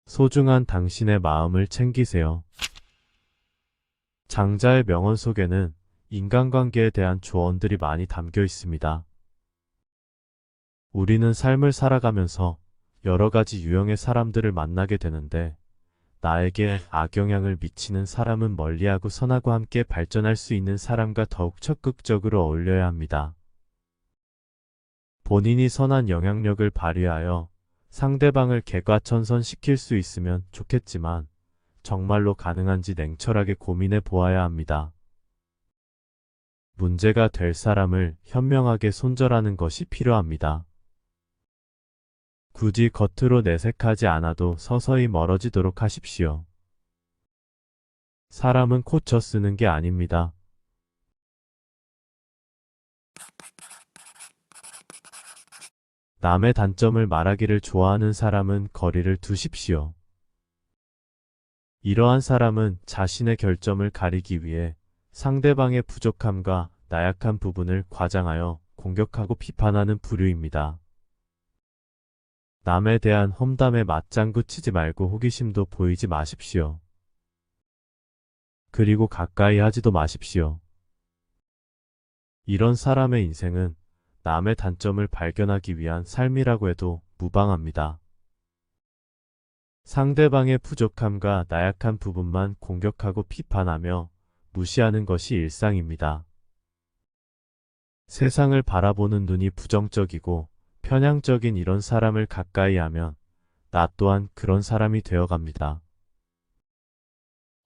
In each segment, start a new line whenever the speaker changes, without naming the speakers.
소중한 당신의 마음을 챙기세요. 장자의 명언 속에는 인간관계에 대한 조언들이 많이 담겨 있습니다. 우리는 삶을 살아가면서 여러 가지 유형의 사람들을 만나게 되는데 나에게 악영향을 미치는 사람은 멀리하고 선하고 함께 발전할 수 있는 사람과 더욱 적극적으로 어울려야 합니다. 본인이 선한 영향력을 발휘하여 상대방을 개과천선시킬 수 있으면 좋겠지만 정말로 가능한지 냉철하게 고민해 보아야 합니다. 문제가 될 사람을 현명하게 손절하는 것이 필요합니다. 굳이 겉으로 내색하지 않아도 서서히 멀어지도록 하십시오. 사람은 고쳐 쓰는 게 아닙니다. 남의 단점을 말하기를 좋아하는 사람은 거리를 두십시오. 이러한 사람은 자신의 결점을 가리기 위해 상대방의 부족함과 나약한 부분을 과장하여 공격하고 비판하는 부류입니다. 남에 대한 험담에 맞장구 치지 말고 호기심도 보이지 마십시오. 그리고 가까이 하지도 마십시오. 이런 사람의 인생은 남의 단점을 발견하기 위한 삶이라고 해도 무방합니다. 상대방의 부족함과 나약한 부분만 공격하고 비판하며 무시하는 것이 일상입니다. 세상을 바라보는 눈이 부정적이고 편향적인 이런 사람을 가까이 하면 나 또한 그런 사람이 되어갑니다.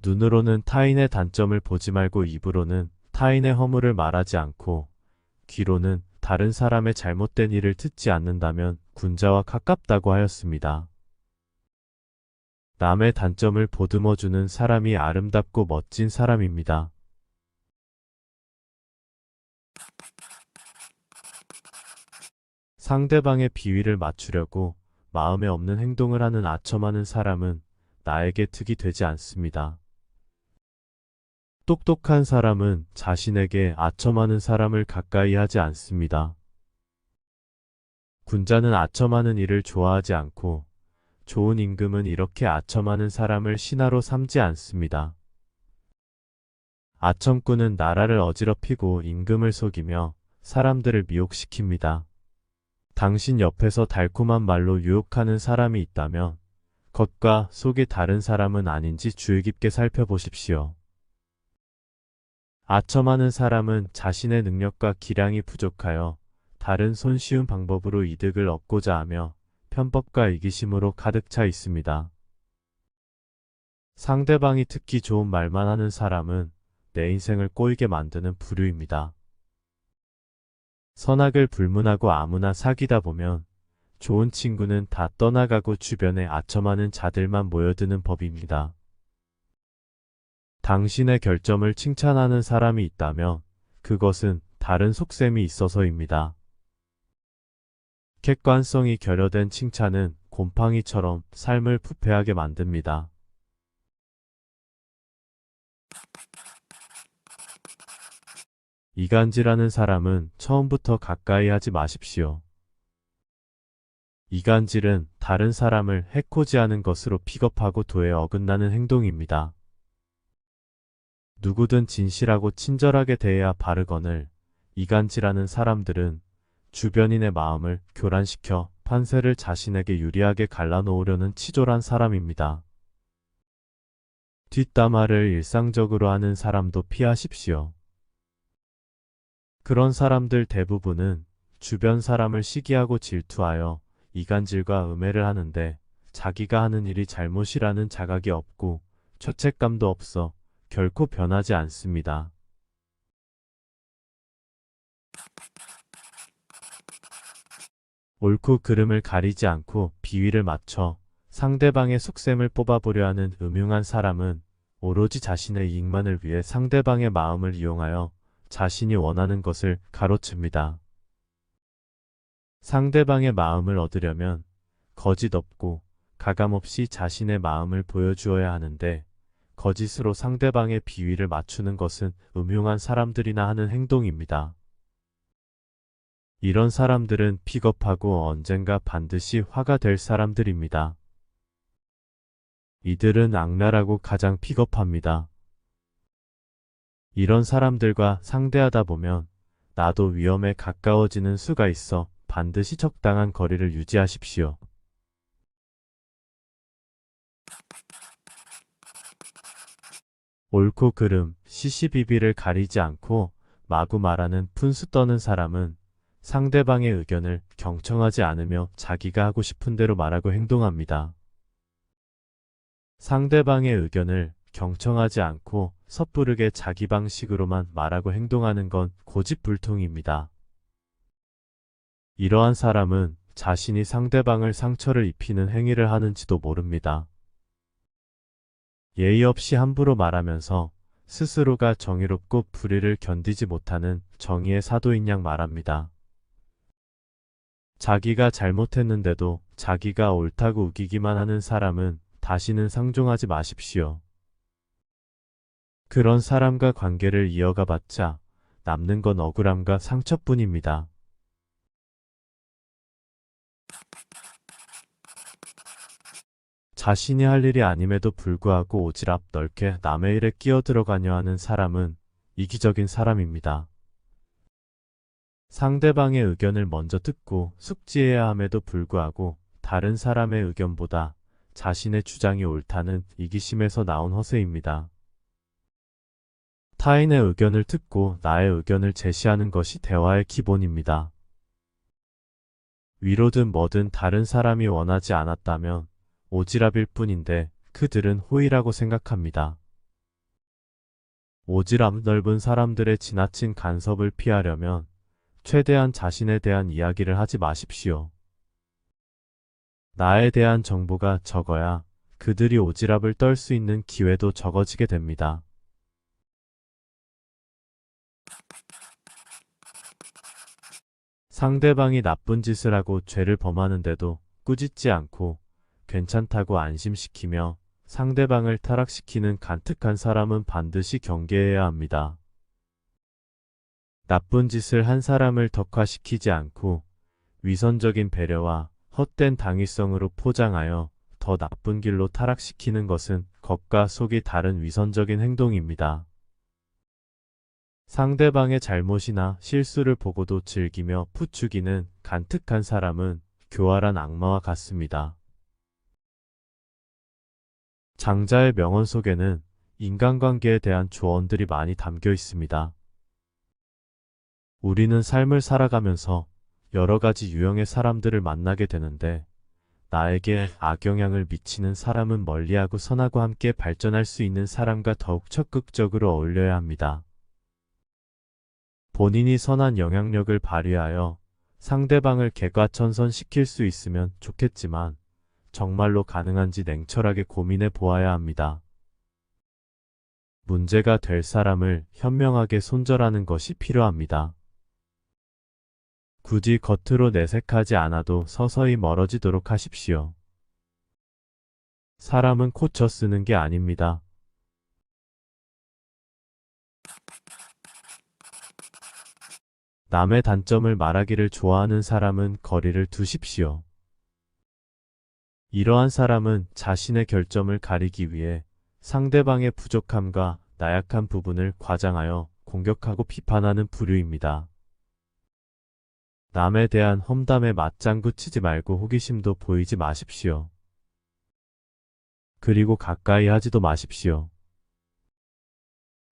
눈으로는 타인의 단점을 보지 말고 입으로는 타인의 허물을 말하지 않고 귀로는 다른 사람의 잘못된 일을 듣지 않는다면 군자와 가깝다고 하였습니다. 남의 단점을 보듬어주는 사람이 아름답고 멋진 사람입니다. 상대방의 비위를 맞추려고 마음에 없는 행동을 하는 아첨하는 사람은 나에게 득이 되지 않습니다. 똑똑한 사람은 자신에게 아첨하는 사람을 가까이 하지 않습니다. 군자는 아첨하는 일을 좋아하지 않고 좋은 임금은 이렇게 아첨하는 사람을 신하로 삼지 않습니다. 아첨꾼은 나라를 어지럽히고 임금을 속이며 사람들을 미혹시킵니다. 당신 옆에서 달콤한 말로 유혹하는 사람이 있다면 겉과 속이 다른 사람은 아닌지 주의 깊게 살펴보십시오. 아첨하는 사람은 자신의 능력과 기량이 부족하여 다른 손쉬운 방법으로 이득을 얻고자 하며 편법과 이기심으로 가득 차 있습니다. 상대방이 듣기 좋은 말만 하는 사람은 내 인생을 꼬이게 만드는 부류입니다. 선악을 불문하고 아무나 사귀다 보면 좋은 친구는 다 떠나가고 주변에 아첨하는 자들만 모여드는 법입니다. 당신의 결점을 칭찬하는 사람이 있다면 그것은 다른 속셈이 있어서입니다. 객관성이 결여된 칭찬은 곰팡이처럼 삶을 부패하게 만듭니다. 이간질하는 사람은 처음부터 가까이 하지 마십시오. 이간질은 다른 사람을 해코지하는 것으로 픽업하고 도에 어긋나는 행동입니다. 누구든 진실하고 친절하게 대해야 바르거늘 이간질하는 사람들은 주변인의 마음을 교란시켜 판세를 자신에게 유리하게 갈라놓으려는 치졸한 사람입니다. 뒷담화를 일상적으로 하는 사람도 피하십시오. 그런 사람들 대부분은 주변 사람을 시기하고 질투하여 이간질과 음해를 하는데 자기가 하는 일이 잘못이라는 자각이 없고 죄책감도 없어 결코 변하지 않습니다. 옳고 그름을 가리지 않고 비위를 맞춰 상대방의 속셈을 뽑아보려 하는 음흉한 사람은 오로지 자신의 이익만을 위해 상대방의 마음을 이용하여 자신이 원하는 것을 가로�칩니다. 상대방의 마음을 얻으려면 거짓 없고 가감없이 자신의 마음을 보여주어야 하는데 거짓으로 상대방의 비위를 맞추는 것은 음흉한 사람들이나 하는 행동입니다. 이런 사람들은 픽업하고 언젠가 반드시 화가 될 사람들입니다. 이들은 악랄하고 가장 비겁합니다. 이런 사람들과 상대하다 보면 나도 위험에 가까워지는 수가 있어 반드시 적당한 거리를 유지하십시오. 옳고 그름, 시시비비를 가리지 않고 마구 말하는 푼수 떠는 사람은 상대방의 의견을 경청하지 않으며 자기가 하고 싶은 대로 말하고 행동합니다. 상대방의 의견을 경청하지 않고 섣부르게 자기 방식으로만 말하고 행동하는 건 고집불통입니다. 이러한 사람은 자신이 상대방을 상처를 입히는 행위를 하는지도 모릅니다. 예의 없이 함부로 말하면서 스스로가 정의롭고 불의를 견디지 못하는 정의의 사도인 양 말합니다. 자기가 잘못했는데도 자기가 옳다고 우기기만 하는 사람은 다시는 상종하지 마십시오. 그런 사람과 관계를 이어가 봤자 남는 건 억울함과 상처뿐입니다. 자신이 할 일이 아님에도 불구하고 오지랖 넓게 남의 일에 끼어들어가려 하는 사람은 이기적인 사람입니다. 상대방의 의견을 먼저 듣고 숙지해야 함에도 불구하고 다른 사람의 의견보다 자신의 주장이 옳다는 이기심에서 나온 허세입니다. 타인의 의견을 듣고 나의 의견을 제시하는 것이 대화의 기본입니다. 위로든 뭐든 다른 사람이 원하지 않았다면 오지랖일 뿐인데 그들은 호의라고 생각합니다. 오지랖 넓은 사람들의 지나친 간섭을 피하려면 최대한 자신에 대한 이야기를 하지 마십시오. 나에 대한 정보가 적어야 그들이 오지랖을 떨 수 있는 기회도 적어지게 됩니다. 상대방이 나쁜 짓을 하고 죄를 범하는데도 꾸짖지 않고 괜찮다고 안심시키며 상대방을 타락시키는 간특한 사람은 반드시 경계해야 합니다. 나쁜 짓을 한 사람을 덕화시키지 않고 위선적인 배려와 헛된 당위성으로 포장하여 더 나쁜 길로 타락시키는 것은 겉과 속이 다른 위선적인 행동입니다. 상대방의 잘못이나 실수를 보고도 즐기며 부추기는 간특한 사람은 교활한 악마와 같습니다. 장자의 명언 속에는 인간관계에 대한 조언들이 많이 담겨 있습니다. 우리는 삶을 살아가면서 여러 가지 유형의 사람들을 만나게 되는데 나에게 악영향을 미치는 사람은 멀리하고 선하고 함께 발전할 수 있는 사람과 더욱 적극적으로 어울려야 합니다. 본인이 선한 영향력을 발휘하여 상대방을 개과천선시킬 수 있으면 좋겠지만 정말로 가능한지 냉철하게 고민해 보아야 합니다. 문제가 될 사람을 현명하게 손절하는 것이 필요합니다. 굳이 겉으로 내색하지 않아도 서서히 멀어지도록 하십시오. 사람은 고쳐 쓰는 게 아닙니다. 남의 단점을 말하기를 좋아하는 사람은 거리를 두십시오. 이러한 사람은 자신의 결점을 가리기 위해 상대방의 부족함과 나약한 부분을 과장하여 공격하고 비판하는 부류입니다. 남에 대한 험담에 맞장구 치지 말고 호기심도 보이지 마십시오. 그리고 가까이 하지도 마십시오.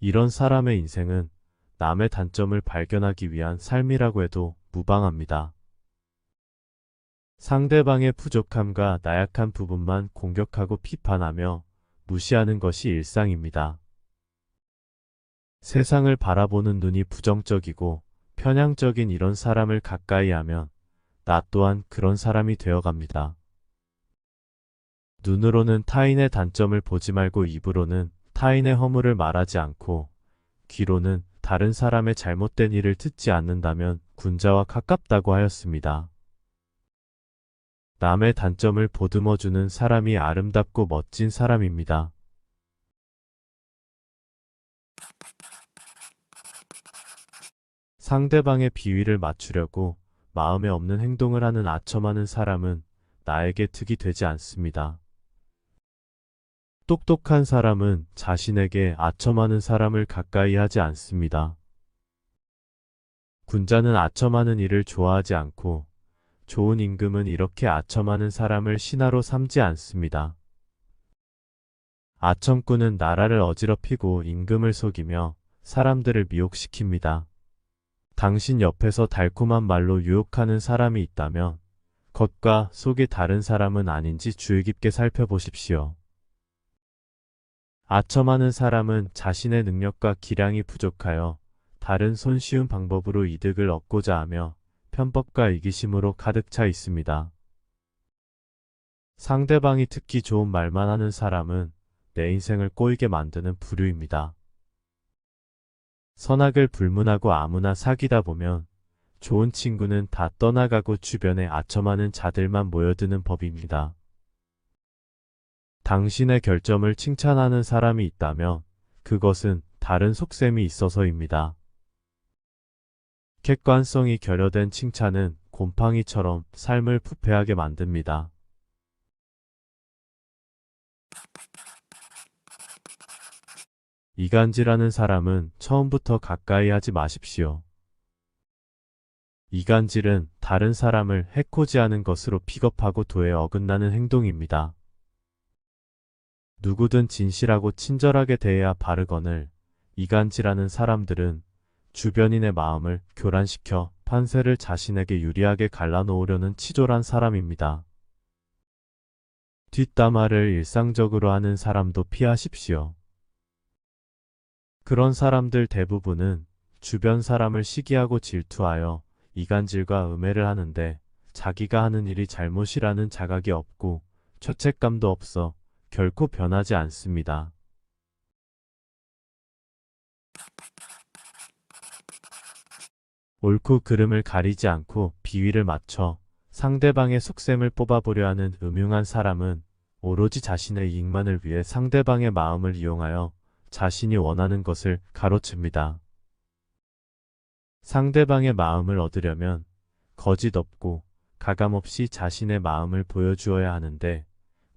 이런 사람의 인생은 남의 단점을 발견하기 위한 삶이라고 해도 무방합니다. 상대방의 부족함과 나약한 부분만 공격하고 비판하며 무시하는 것이 일상입니다. 세상을 바라보는 눈이 부정적이고 편향적인 이런 사람을 가까이 하면 나 또한 그런 사람이 되어갑니다. 눈으로는 타인의 단점을 보지 말고 입으로는 타인의 허물을 말하지 않고 귀로는 다른 사람의 잘못된 일을 듣지 않는다면 군자와 가깝다고 하였습니다. 남의 단점을 보듬어주는 사람이 아름답고 멋진 사람입니다. 상대방의 비위를 맞추려고 마음에 없는 행동을 하는 아첨하는 사람은 나에게 득이 되지 않습니다. 똑똑한 사람은 자신에게 아첨하는 사람을 가까이 하지 않습니다. 군자는 아첨하는 일을 좋아하지 않고 좋은 임금은 이렇게 아첨하는 사람을 신하로 삼지 않습니다. 아첨꾼은 나라를 어지럽히고 임금을 속이며 사람들을 미혹시킵니다. 당신 옆에서 달콤한 말로 유혹하는 사람이 있다면 겉과 속이 다른 사람은 아닌지 주의 깊게 살펴보십시오. 아첨하는 사람은 자신의 능력과 기량이 부족하여 다른 손쉬운 방법으로 이득을 얻고자 하며 편법과 이기심으로 가득 차 있습니다. 상대방이 듣기 좋은 말만 하는 사람은 내 인생을 꼬이게 만드는 부류입니다. 선악을 불문하고 아무나 사귀다 보면 좋은 친구는 다 떠나가고 주변에 아첨하는 자들만 모여드는 법입니다. 당신의 결점을 칭찬하는 사람이 있다면 그것은 다른 속셈이 있어서입니다. 객관성이 결여된 칭찬은 곰팡이처럼 삶을 부패하게 만듭니다. 이간질하는 사람은 처음부터 가까이 하지 마십시오. 이간질은 다른 사람을 해코지하는 것으로 픽업하고 도에 어긋나는 행동입니다. 누구든 진실하고 친절하게 대해야 바르거늘 이간질하는 사람들은 주변인의 마음을 교란시켜 판세를 자신에게 유리하게 갈라놓으려는 치졸한 사람입니다. 뒷담화를 일상적으로 하는 사람도 피하십시오. 그런 사람들 대부분은 주변 사람을 시기하고 질투하여 이간질과 음해를 하는데 자기가 하는 일이 잘못이라는 자각이 없고 죄책감도 없어 결코 변하지 않습니다. 옳고 그름을 가리지 않고 비위를 맞춰 상대방의 속셈을 뽑아보려 하는 음흉한 사람은 오로지 자신의 이익만을 위해 상대방의 마음을 이용하여 자신이 원하는 것을 가로챈니다. 상대방의 마음을 얻으려면 거짓 없고 가감없이 자신의 마음을 보여주어야 하는데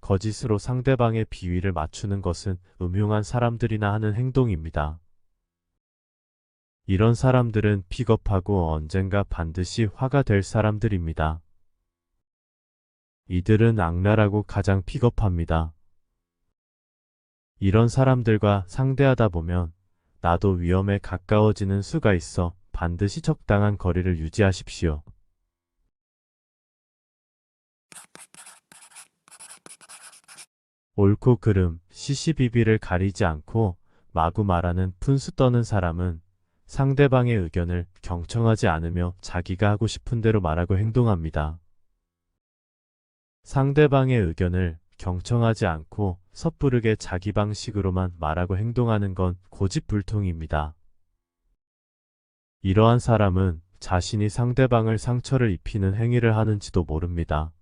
거짓으로 상대방의 비위를 맞추는 것은 음흉한 사람들이나 하는 행동입니다. 이런 사람들은 픽업하고 언젠가 반드시 화가 될 사람들입니다. 이들은 악랄하고 가장 픽업합니다. 이런 사람들과 상대하다 보면 나도 위험에 가까워지는 수가 있어 반드시 적당한 거리를 유지하십시오. 옳고 그름, 시시비비를 가리지 않고 마구 말하는 푼수 떠는 사람은 상대방의 의견을 경청하지 않으며 자기가 하고 싶은 대로 말하고 행동합니다. 상대방의 의견을 경청하지 않고 섣부르게 자기 방식으로만 말하고 행동하는 건 고집불통입니다. 이러한 사람은 자신이 상대방을 상처를 입히는 행위를 하는지도 모릅니다.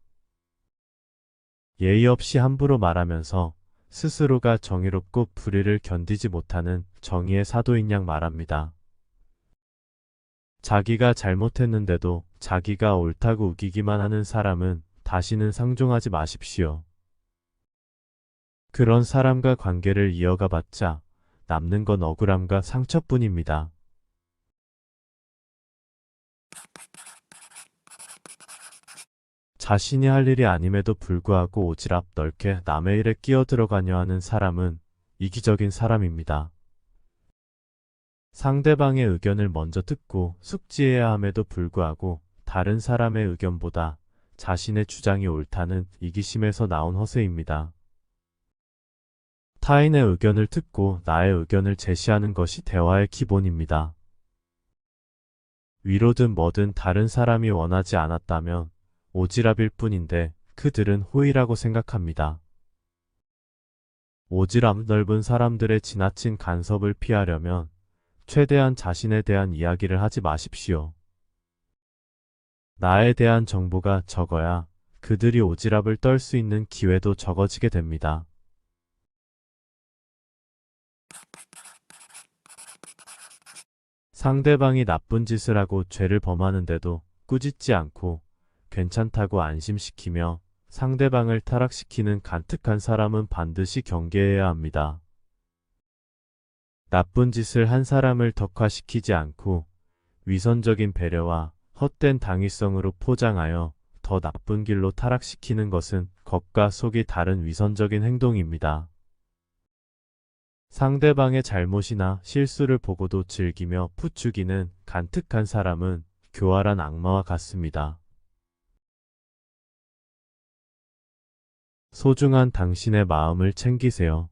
예의 없이 함부로 말하면서 스스로가 정의롭고 불의를 견디지 못하는 정의의 사도인 양 말합니다. 자기가 잘못했는데도 자기가 옳다고 우기기만 하는 사람은 다시는 상종하지 마십시오. 그런 사람과 관계를 이어가 봤자 남는 건 억울함과 상처뿐입니다. 자신이 할 일이 아님에도 불구하고 오지랖 넓게 남의 일에 끼어들어가려 하는 사람은 이기적인 사람입니다. 상대방의 의견을 먼저 듣고 숙지해야 함에도 불구하고 다른 사람의 의견보다 자신의 주장이 옳다는 이기심에서 나온 허세입니다. 타인의 의견을 듣고 나의 의견을 제시하는 것이 대화의 기본입니다. 위로든 뭐든 다른 사람이 원하지 않았다면 오지랖일 뿐인데 그들은 호의라고 생각합니다. 오지랖 넓은 사람들의 지나친 간섭을 피하려면 최대한 자신에 대한 이야기를 하지 마십시오. 나에 대한 정보가 적어야 그들이 오지랖을 떨 수 있는 기회도 적어지게 됩니다. 상대방이 나쁜 짓을 하고 죄를 범하는데도 꾸짖지 않고 괜찮다고 안심시키며 상대방을 타락시키는 간특한 사람은 반드시 경계해야 합니다. 나쁜 짓을 한 사람을 덕화시키지 않고 위선적인 배려와 헛된 당위성으로 포장하여 더 나쁜 길로 타락시키는 것은 겉과 속이 다른 위선적인 행동입니다. 상대방의 잘못이나 실수를 보고도 즐기며 부추기는 간특한 사람은 교활한 악마와 같습니다. 소중한 당신의 마음을 챙기세요.